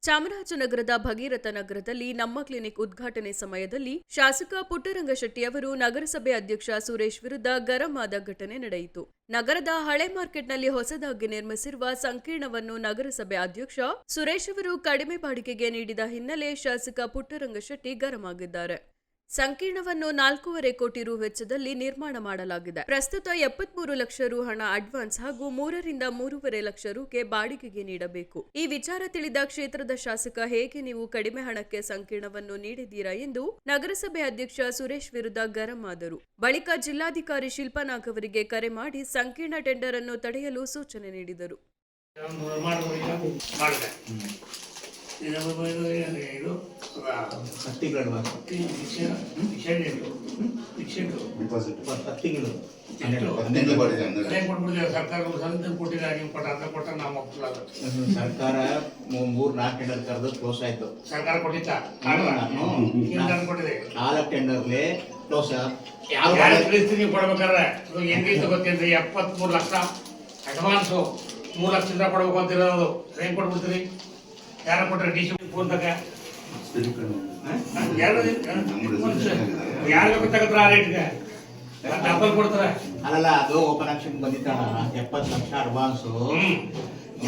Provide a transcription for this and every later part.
ಚಾಮರಾಜನಗರದ ಭಗೀರಥ ನಗರದಲ್ಲಿ ನಮ್ಮ ಕ್ಲಿನಿಕ್ ಉದ್ಘಾಟನೆ ಸಮಯದಲ್ಲಿ ಶಾಸಕ ಪುಟ್ಟರಂಗಶೆಟ್ಟಿ ಅವರು ನಗರಸಭೆ ಅಧ್ಯಕ್ಷ ಸುರೇಶ್ ವಿರುದ್ಧ ಗರಂ ಆದ ಘಟನೆ ನಡೆಯಿತು. ನಗರದ ಹಳೆ ಮಾರ್ಕೆಟ್ನಲ್ಲಿ ಹೊಸದಾಗಿ ನಿರ್ಮಿಸಿರುವ ಸಂಕೀರ್ಣವನ್ನು ನಗರಸಭೆ ಅಧ್ಯಕ್ಷ ಸುರೇಶ್ ಅವರು ಕಡಿಮೆ ಬಾಡಿಗೆಗೆ ನೀಡಿದ ಹಿನ್ನೆಲೆ ಶಾಸಕ ಪುಟ್ಟರಂಗಶೆಟ್ಟಿ ಗರಂ ಆಗಿದ್ದಾರೆ. ಸಂಕೀರ್ಣವನ್ನು 4.5 ಕೋಟಿ ರು ವೆಚ್ಚದಲ್ಲಿ ನಿರ್ಮಾಣ ಮಾಡಲಾಗಿದೆ. ಪ್ರಸ್ತುತ 73 ಲಕ್ಷ ರು ಹಣ ಅಡ್ವಾನ್ಸ್ ಹಾಗೂ 3 ರಿಂದ 3.5 ಲಕ್ಷ ರುಗೆ ಬಾಡಿಗೆಗೆ ನೀಡಬೇಕು. ಈ ವಿಚಾರ ತಿಳಿದ ಕ್ಷೇತ್ರದ ಶಾಸಕ ಹೇಗೆ ನೀವು ಕಡಿಮೆ ಹಣಕ್ಕೆ ಸಂಕೀರ್ಣವನ್ನು ನೀಡಿದ್ದೀರಾ ಎಂದು ನಗರಸಭೆ ಅಧ್ಯಕ್ಷ ಸುರೇಶ್ ವಿರುದ್ಧ ಗರಂ ಆದರು. ಬಳಿಕ ಜಿಲ್ಲಾಧಿಕಾರಿ ಶಿಲ್ಪಾನಾಗ್ ಅವರಿಗೆ ಕರೆ ಮಾಡಿ ಸಂಕೀರ್ಣ ಟೆಂಡರ್ ಅನ್ನು ತಡೆಯಲು ಸೂಚನೆ ನೀಡಿದರು. ಸರ್ಕಾರ 3-4 ಟೆಂಡರ್ ಕರೆದು ಕ್ಲೋಸ್ ಆಯ್ತು. ಸರ್ಕಾರ ಕೊಟ್ಟಿದ್ದ 4 ಟೆಂಡರ್ಲೆ ಕ್ಲೋಸ್. ಕೊಡ್ಬೇಕಾದ್ರೆ ಹೆಂಗೈತೆ ಗೊತ್ತೇನ್ರಿ? 73 ಲಕ್ಷ ಅಡ್ವಾನ್ಸು 3 ಲಕ್ಷದಿಂದ ಕೊಡ್ಬೇಕು ಅಂತಿರೋದು. ಹೆಂಗ್ ಕೊಟ್ಬಿಡ್ತೀರಿ? ಯಾರ ಕೊಟ್ಟರೆ ಡಿ ಸಿ ಫೋನ್ದಾಗ ಯಾರು ಗೊತ್ತಾಗತ್ರ ಆ ರೇಟ್ಗೆ ಡಬಲ್ ಕೊಡ್ತಾರೆ. ಅಲ್ಲ, ಅದು ಓಪನ್ ಆಕ್ಷನ್ ಬಂದಿದ್ದಾಳ 70 ಲಕ್ಷ ಅಡ್ವಾನ್ಸು.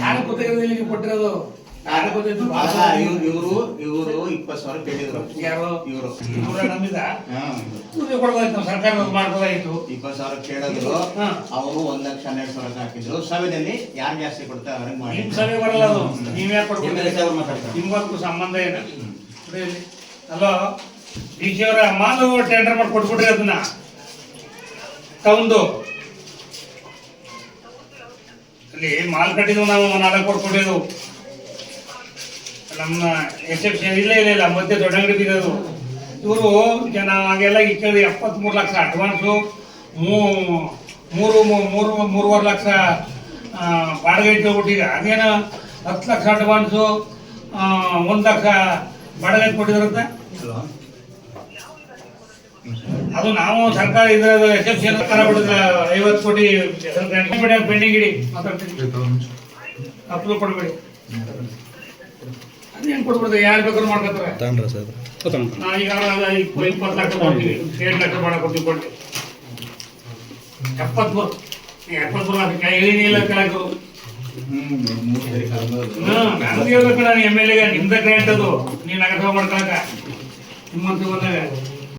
ಯಾರು ಗೊತ್ತಾಗಿರೋದಿಲ್ಲ ನೀವು ಕೊಟ್ಟಿರೋದು? ಯಾರು ಗೊತ್ತಿತ್ತು? ಇವರು 20,000 ಕೇಳಿದ್ರು. ಯಾರು ಇವರು ನಂಬಿದ ಕೊಡ್ಬೋದಾಯ್ತು, ನಾವು ಸರ್ಕಾರ ಮಾಡ್ಬೋದಾಯ್ತು. 20,000 ಕೇಳಿದ್ರು. ಅವರು 1,12,000 ಹಾಕಿದ್ರು. ಸಭೆಯಲ್ಲಿ ಯಾರು ಜಾಸ್ತಿ ಕೊಡ್ತಾರೆ ಅವ್ರಿಗೆ ಮಾಡಿ. ನಿಮ್ ಸಭೆ ಬರಲ್ಲ, ಅದು ನೀವ್ಯಾಕೆ ಕೊಡ್ಬೋದು? ನಿಮ್ಗೂ ಸಂಬಂಧ ಏನು? ಅಲ್ಲೋ, ಡಿ ಸಿ ಅವರ ಮಾಲು ಟೆಂಡರ್ ಮಾಡಿ ಕೊಟ್ಬಿಡ್ರಿ ಅದನ್ನ ತಗೊಂಡು. ಅಲ್ಲಿ ಮಾಲ್ ಕಟ್ಟಿದ್ವು, ನಾವು 4 ಕೊಟ್ಬಿಟ್ಟಿದ್ವು. ನಮ್ಮ ಎಕ್ಸೆಪ್ಷನ್ ಇಲ್ಲ ಮಧ್ಯೆ ದೊಡ್ಡ ಅಂಗಡಿ ಬಿದ್ದದು. ಇವರು ನಾವು ಹಾಗೆಲ್ಲ ಈ ಕೇಳಿ 73 ಲಕ್ಷ ಅಡ್ವಾನ್ಸು, 3.5 ಲಕ್ಷ ಬಾಡಿಗೆ ಇಟ್ಟುಬಿಟ್ಟಿಗೆ. ಅದೇನು 10 ಲಕ್ಷ ಅಡ್ವಾನ್ಸು, 1 ಲಕ್ಷ ಬಾಡಿಗೆ ಕೊಟ್ಟಿದ್ರಂತೆ. ಅದು ನಾವು ಸರ್ಕಾರ ಇದ್ರದ್ದು ಎಕ್ಸೆಪ್ಷನ್ ಸರ್ಕಾರ ಬಿಡಿದ್ರೆ 50 ಕೋಟಿ ಪೆಂಡಿಂಗ್ ಇಡಿ ಮಾತಾಡ್ತೀವಿ. ಅಪ್ರೂವ್ ಕೊಡ್ಬೇಡಿ. ಅದೇನು ಕೊಡ್ಬಿಡ್ತಾರೆ, ಯಾರು ಬೇಕಾದ್ರೂ ಮಾಡ್ಕೊತಾರೆ. ಈಗ 20 ಲಕ್ಷ ಕೊಡ್ತೀವಿ, 7 ಲಕ್ಷ ಬಾಡ ಕೊಡ್ತೀವಿ. ಕೊಟ್ಟು 73 ಲಕ್ಷ ಕೈ ಇಲ್ಲ ಕೆಳಗರು. ನಮ್ಗೆ ಹೇಳ್ಬೇಕು, ನಾನು ಎಮ್ ಎಲ್ ಎಗೆ ನಿಮ್ದ ಗ್ರ್ಯಾಂಟ್ ಅದು. ನೀವು ನಗರಸಭೆ ಮಾಡ್ಕೊಳಕ ನಿಮ್ಮಂತ ಬಂದಾಗ